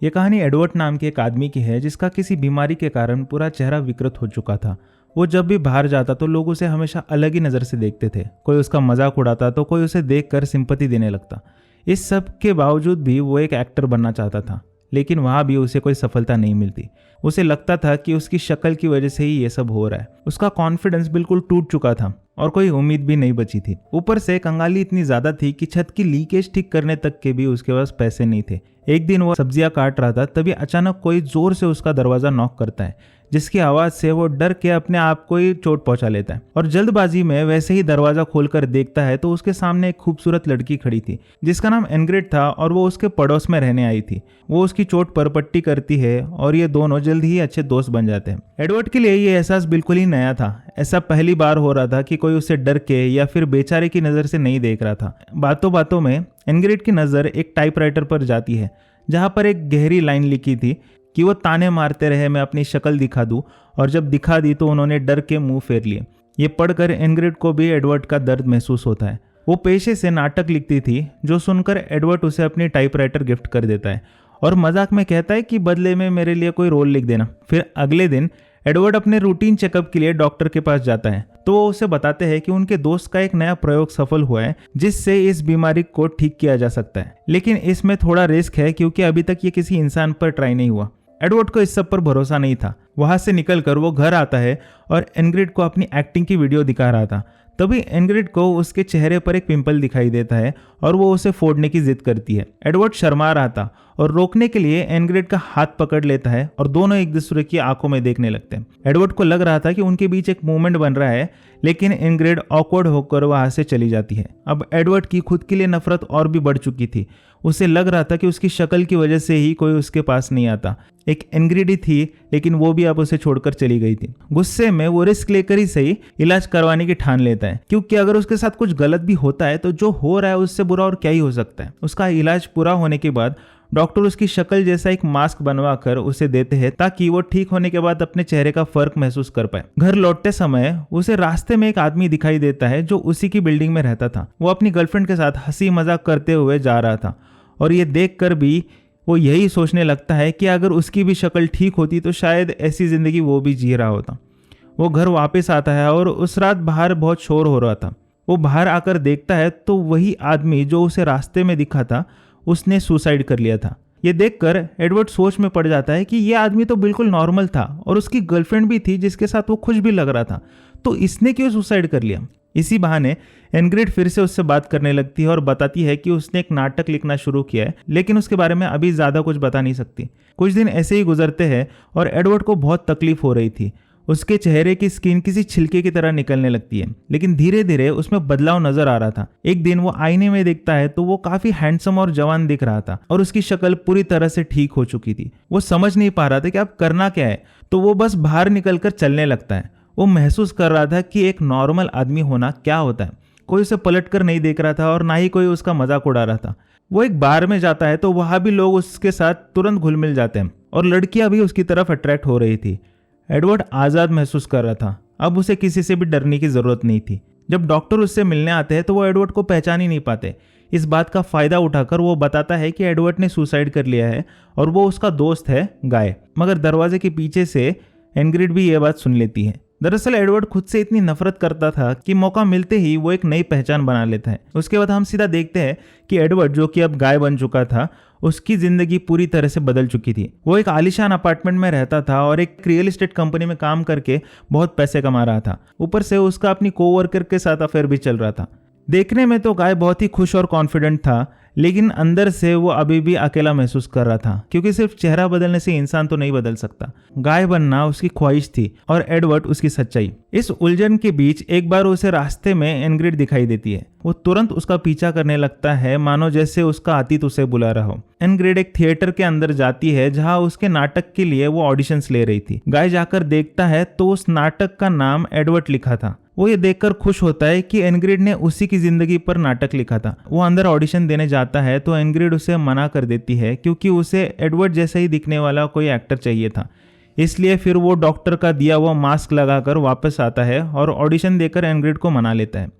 ये कहानी एडवर्ड नाम के एक आदमी की है जिसका किसी बीमारी के कारण पूरा चेहरा विकृत हो चुका था। वो जब भी बाहर जाता तो लोग उसे हमेशा अलग ही नज़र से देखते थे। कोई उसका मजाक उड़ाता तो कोई उसे देखकर सिंपैथी देने लगता। इस सब के बावजूद भी वो एक एक्टर बनना चाहता था, लेकिन वहाँ भी उसे कोई सफलता नहीं मिलती। उसे लगता था कि उसकी शक्ल की वजह से ही ये सब हो रहा है। उसका कॉन्फिडेंस बिल्कुल टूट चुका था और कोई उम्मीद भी नहीं बची थी। ऊपर से कंगाली इतनी ज्यादा थी कि छत की लीकेज ठीक करने तक के भी उसके पास पैसे नहीं थे। एक दिन वो सब्जियां काट रहा था, तभी अचानक कोई जोर से उसका दरवाजा नॉक करता है, जिसकी आवाज से वो डर के अपने आप को ही चोट पहुंचा लेता है और जल्दबाजी में वैसे ही दरवाजा खोलकर देखता है तो उसके सामने एक खूबसूरत लड़की खड़ी थी जिसका नाम इनग्रिड था और वो उसके पड़ोस में रहने आई थी। वो उसकी चोट पर पट्टी करती है और ये दोनों जल्द ही अच्छे दोस्त बन जाते हैं। एडवर्ड के लिए ये एहसास बिल्कुल ही नया था। ऐसा पहली बार हो रहा था कि कोई उसे डर के या फिर बेचारे की नज़र से नहीं देख रहा था। बातों बातों में इनग्रिड की नज़र एक टाइपराइटर पर जाती है जहाँ पर एक गहरी लाइन लिखी थी कि वो ताने मारते रहे मैं अपनी शक्ल दिखा दूं, और जब दिखा दी तो उन्होंने डर के मुंह फेर लिए। ये पढ़कर इनग्रिड को भी एडवर्ड का दर्द महसूस होता है। वो पेशे से नाटक लिखती थी, जो सुनकर एडवर्ड उसे अपनी टाइपराइटर गिफ्ट कर देता है और मजाक में कहता है कि बदले में मेरे लिए कोई रोल लिख देना। फिर अगले दिन एडवर्ड अपने रूटीन चेकअप के लिए डॉक्टर के पास जाता है तो वो उसे बताते हैं कि उनके दोस्त का एक नया प्रयोग सफल हुआ है जिससे इस बीमारी को ठीक किया जा सकता है, लेकिन इसमें थोड़ा रिस्क है क्योंकि अभी तक ये किसी इंसान पर ट्राई नहीं हुआ। एडवर्ड को इस सब पर भरोसा नहीं था। वहां से निकलकर वो घर आता है और इनग्रिड को अपनी एक्टिंग की वीडियो दिखा रहा था। तभी इनग्रिड को उसके चेहरे पर एक पिंपल दिखाई देता है और वो उसे फोड़ने की जिद करती है। एडवर्ड शर्मा रहा था और रोकने के लिए इनग्रिड का हाथ पकड़ लेता है और दोनों एक दूसरे की आंखों में देखने लगते हैं। एडवर्ड को लग रहा था कि उनके बीच एक मूवमेंट बन रहा है, लेकिन इनग्रिड ऑकवर्ड होकर वहां से चली जाती है। अब एडवर्ड की खुद के लिए नफरत और भी बढ़ चुकी थी। उसे लग रहा था कि उसकी शक्ल की वजह से ही कोई उसके पास नहीं आता। एक इनग्रिड ही थी, लेकिन वो भी अब उसे छोड़कर चली गई थी। गुस्से में वो रिस्क लेकर ही सही इलाज करवाने की ठान लेता है, क्योंकि अगर उसके साथ कुछ गलत भी होता है तो जो हो रहा है उससे बुरा और क्या ही हो सकता है। उसका इलाज पूरा होने के बाद डॉक्टर उसकी शक्ल जैसा एक मास्क बनवा कर उसे देते हैं ताकि वो ठीक होने के बाद अपने चेहरे का फर्क महसूस कर पाए। घर लौटते समय उसे रास्ते में एक आदमी दिखाई देता है जो उसी की बिल्डिंग में रहता था। वो अपनी गर्लफ्रेंड के साथ हंसी मजाक करते हुए जा रहा था और ये देखकर भी वो यही सोचने लगता है कि अगर उसकी भी शक्ल ठीक होती तो शायद ऐसी जिंदगी वो भी जी रहा होता। वो घर वापस आता है और उस रात बाहर बहुत शोर हो रहा था। वो बाहर आकर देखता है तो वही आदमी जो उसे रास्ते में दिखा था उसने सुसाइड कर लिया था। ये देखकर एडवर्ड सोच में पड़ जाता है कि ये आदमी तो बिल्कुल नॉर्मल था और उसकी गर्लफ्रेंड भी थी जिसके साथ वो खुश भी लग रहा था, तो इसने क्यों सुसाइड कर लिया। इसी बहाने इनग्रिड फिर से उससे बात करने लगती है और बताती है कि उसने एक नाटक लिखना शुरू किया है, लेकिन उसके बारे में अभी ज़्यादा कुछ बता नहीं सकती। कुछ दिन ऐसे ही गुजरते हैं और एडवर्ड को बहुत तकलीफ हो रही थी। उसके चेहरे की स्किन किसी छिलके की तरह निकलने लगती है, लेकिन धीरे धीरे उसमें बदलाव नजर आ रहा था। एक दिन वो आईने में देखता है तो वो काफी हैंडसम और जवान दिख रहा था और उसकी शक्ल पूरी तरह से ठीक हो चुकी थी। वो समझ नहीं पा रहा था कि अब करना क्या है, तो वो बस बाहर निकलकर चलने लगता है। वो महसूस कर रहा था कि एक नॉर्मल आदमी होना क्या होता है। कोई उसे पलट कर नहीं देख रहा था और ना ही कोई उसका मजाक उड़ा रहा था। वो एक बार में जाता है तो वहां भी लोग उसके साथ तुरंत घुल मिल जाते हैं और लड़कियां भी उसकी तरफ अट्रैक्ट हो रही थी। एडवर्ड आज़ाद महसूस कर रहा था। अब उसे किसी से भी डरने की ज़रूरत नहीं थी। जब डॉक्टर उससे मिलने आते हैं तो वो एडवर्ड को पहचान ही नहीं पाते। इस बात का फ़ायदा उठाकर वो बताता है कि एडवर्ड ने सुसाइड कर लिया है और वो उसका दोस्त है गाय। मगर दरवाजे के पीछे से इनग्रिड भी ये बात सुन लेती है। दरअसल एडवर्ड खुद से इतनी नफरत करता था कि मौका मिलते ही वो एक नई पहचान बना लेता है। उसके बाद हम सीधा देखते हैं कि एडवर्ड, जो कि अब गाय बन चुका था, उसकी जिंदगी पूरी तरह से बदल चुकी थी। वो एक आलीशान अपार्टमेंट में रहता था और एक रियल एस्टेट कंपनी में काम करके बहुत पैसे कमा रहा था। ऊपर से उसका अपनी कोवर्कर के साथ अफेयर भी चल रहा था। देखने में तो गाय बहुत ही खुश और कॉन्फिडेंट था, लेकिन अंदर से वो अभी भी अकेला महसूस कर रहा था, क्योंकि सिर्फ चेहरा बदलने से इंसान तो नहीं बदल सकता। गाय बनना उसकी ख्वाहिश थी और एडवर्ड उसकी सच्चाई। इस उलझन के बीच एक बार उसे रास्ते में इनग्रिड दिखाई देती है। वो तुरंत उसका पीछा करने लगता है, मानो जैसे उसका अतीत उसे बुला रहा हो। इनग्रिड एक थिएटर के अंदर जाती है जहां उसके नाटक के लिए वो ऑडिशंस ले रही थी। गाय जाकर देखता है तो उस नाटक का नाम एडवर्ड लिखा था। वो ये देखकर खुश होता है कि इनग्रिड ने उसी की जिंदगी पर नाटक लिखा था। वो अंदर ऑडिशन देने जाता है तो इनग्रिड उसे मना कर देती है, क्योंकि उसे एडवर्ड जैसा ही दिखने वाला कोई एक्टर चाहिए था। इसलिए फिर वो डॉक्टर का दिया हुआ मास्क लगाकर वापस आता है और ऑडिशन देकर इनग्रिड को मना लेता है।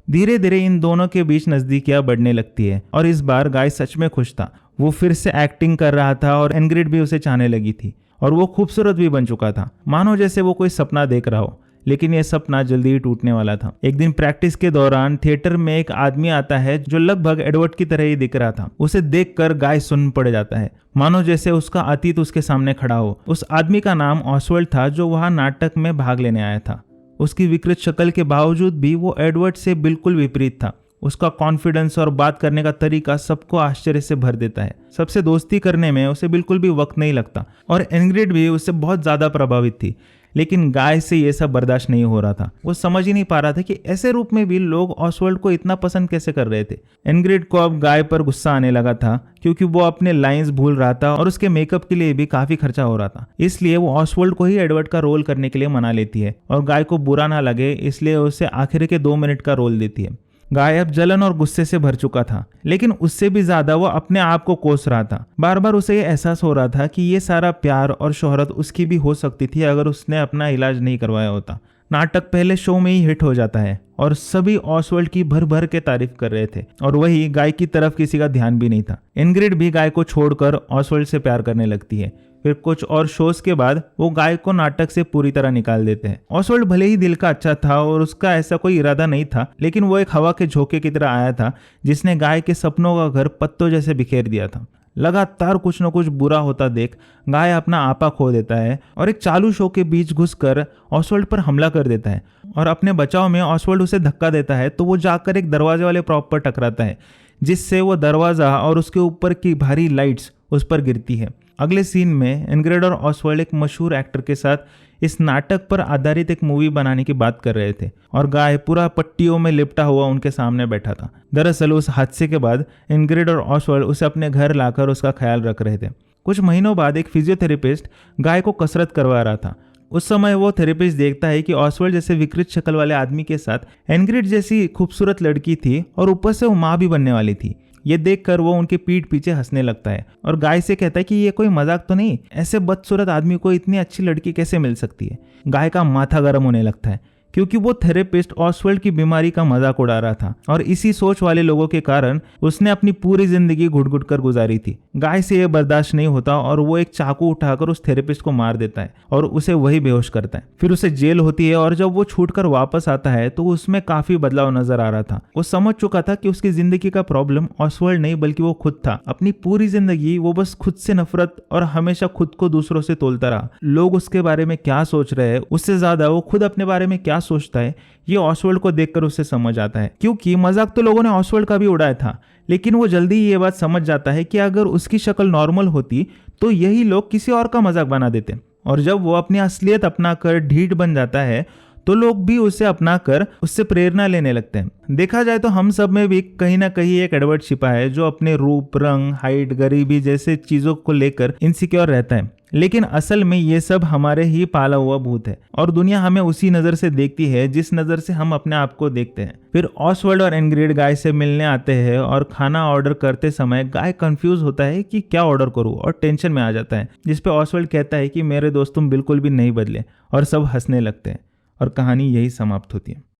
धीरे धीरे इन दोनों के बीच नजदीकियां बढ़ने लगती है और इस बार गाय सच में खुश था। वो फिर से एक्टिंग कर रहा था और इनग्रिड भी उसे चाहने लगी थी और वो खूबसूरत भी बन चुका था, मानो जैसे वो कोई सपना देख रहा हो। लेकिन यह सपना जल्दी ही टूटने वाला था। एक दिन प्रैक्टिस के दौरान थिएटर में एक आदमी आता है जो लगभग एडवर्ड की तरह ही दिख रहा था। उसे देखकर गाय सुन्न पड़ जाता है, मानो जैसे उसका अतीत उसके सामने खड़ा हो। उस आदमी का नाम ऑसवर्ल्ड था जो वहां नाटक में भाग लेने आया था। उसकी विकृत शक्ल के बावजूद भी वो एडवर्ड से बिल्कुल विपरीत था। उसका कॉन्फिडेंस और बात करने का तरीका सबको आश्चर्य से भर देता है। सबसे दोस्ती करने में उसे बिल्कुल भी वक्त नहीं लगता और इनग्रिड भी उससे बहुत ज्यादा प्रभावित थी। लेकिन गाय से ये सब बर्दाश्त नहीं हो रहा था। वो समझ ही नहीं पा रहा था कि ऐसे रूप में भी लोग ऑसवर्ल्ड को इतना पसंद कैसे कर रहे थे। इनग्रिड को अब गाय पर गुस्सा आने लगा था क्योंकि वो अपने लाइंस भूल रहा था और उसके मेकअप के लिए भी काफी खर्चा हो रहा था। इसलिए वो ऑसवर्ल्ड को ही एडवर्ड का रोल करने के लिए मना लेती है और गाय को बुरा ना लगे इसलिए उसे आखिर के 2 मिनट का रोल देती है। गाय अब जलन और गुस्से से भर चुका था, लेकिन उससे भी ज्यादा वो अपने आप को कोस रहा था। बार बार उसे ये एहसास हो रहा था कि ये सारा प्यार और शोहरत उसकी भी हो सकती थी अगर उसने अपना इलाज नहीं करवाया होता। नाटक पहले शो में ही हिट हो जाता है और सभी ऑसवर्ल्ड की भर भर के तारीफ कर रहे थे और वही गाय की तरफ किसी का ध्यान भी नहीं था। इनग्रिड भी गाय को छोड़कर ऑसवर्ल्ड से प्यार करने लगती है। फिर कुछ और शोज के बाद वो गाय को नाटक से पूरी तरह निकाल देते हैं। ऑसवर्ल्ड भले ही दिल का अच्छा था और उसका ऐसा कोई इरादा नहीं था, लेकिन वो एक हवा के झोंके की तरह आया था जिसने गाय के सपनों का घर पत्तों जैसे बिखेर दिया था। लगातार कुछ न कुछ बुरा होता देख गाय अपना आपा खो देता है और एक चालू शो के बीच घुसकर ऑसवर्ल्ड पर हमला कर देता है और अपने बचाव में ऑसवर्ल्ड उसे धक्का देता है तो वो जाकर एक दरवाजे वाले प्रॉप पर टकराता है, जिससे वो दरवाजा और उसके ऊपर की भारी लाइट्स उस पर गिरती है। अगले सीन में इनग्रिड और ऑसवर्ल्ड एक मशहूर एक्टर के साथ इस नाटक पर आधारित एक मूवी बनाने की बात कर रहे थे और गाय पूरा पट्टियों में लिपटा हुआ उनके सामने बैठा था। दरअसल उस हादसे के बाद इनग्रिड और ऑसवर्ल्ड उसे अपने घर लाकर उसका ख्याल रख रहे थे। कुछ महीनों बाद एक फिजियोथेरेपिस्ट गाय को कसरत करवा रहा था। उस समय वो थेरेपिस्ट देखता है कि ऑसवर्ल्ड जैसे विकृत शक्ल वाले आदमी के साथ इनग्रिड जैसी खूबसूरत लड़की थी और ऊपर से वो माँ भी बनने वाली थी। ये देखकर वो उनके पीठ पीछे हंसने लगता है और गाय से कहता है कि ये कोई मजाक तो नहीं, ऐसे बदसूरत आदमी को इतनी अच्छी लड़की कैसे मिल सकती है। गाय का माथा गर्म होने लगता है क्योंकि वो थेरेपिस्ट ऑसवर्ल्ड की बीमारी का मजाक उड़ा रहा था और इसी सोच वाले लोगों के कारण उसने अपनी पूरी जिंदगी घुट घुट कर गुजारी थी। गाय से यह बर्दाश्त नहीं होता और वो एक चाकू उठाकर उस थेरेपिस्ट को मार देता है और उसे वही बेहोश करता है। फिर उसे जेल होती है और जब वो छूटकर वापस आता है तो उसमें काफी बदलाव नजर आ रहा था। वो समझ चुका था कि उसकी जिंदगी का प्रॉब्लम ऑसवर्ल्ड नहीं बल्कि वो खुद था। अपनी पूरी जिंदगी वो बस खुद से नफरत और हमेशा खुद को दूसरों से तोलता रहा। लोग उसके बारे में क्या सोच रहे हैं उससे ज्यादा वो खुद अपने बारे में क्या सोचता है ये ऑसवर्ल्ड को देखकर उसे समझ आता है। क्योंकि मजाक तो लोगों ने ऑसवर्ल्ड का भी उड़ाया था, लेकिन वो जल्दी ही ये बात समझ जाता है कि अगर उसकी शक्ल नॉर्मल होती तो यही लोग किसी और का मजाक बना देते और जब वो अपनी असलियत अपनाकर ढीठ बन जाता है तो लोग भी उसे अपनाकर उससे प्रेरणा लेने लगते हैं। देखा जाए तो हम सब में भी कहीं ना कहीं एक एडवर्ड छिपा है जो अपने रूप, रंग, हाइट, गरीबी जैसे चीजों को लेकर इनसिक्योर रहता है, लेकिन असल में ये सब हमारे ही पाला हुआ भूत है और दुनिया हमें उसी नजर से देखती है जिस नजर से हम अपने आप को देखते हैं। फिर ऑसवर्ल्ड और इनग्रिड गाय से मिलने आते हैं और खाना ऑर्डर करते समय गाय कंफ्यूज होता है कि क्या ऑर्डर करूं और टेंशन में आ जाता है, जिसपे ऑसवर्ल्ड कहता है कि मेरे दोस्त तुम बिल्कुल भी नहीं बदले और सब हंसने लगते हैं और कहानी यही समाप्त होती है।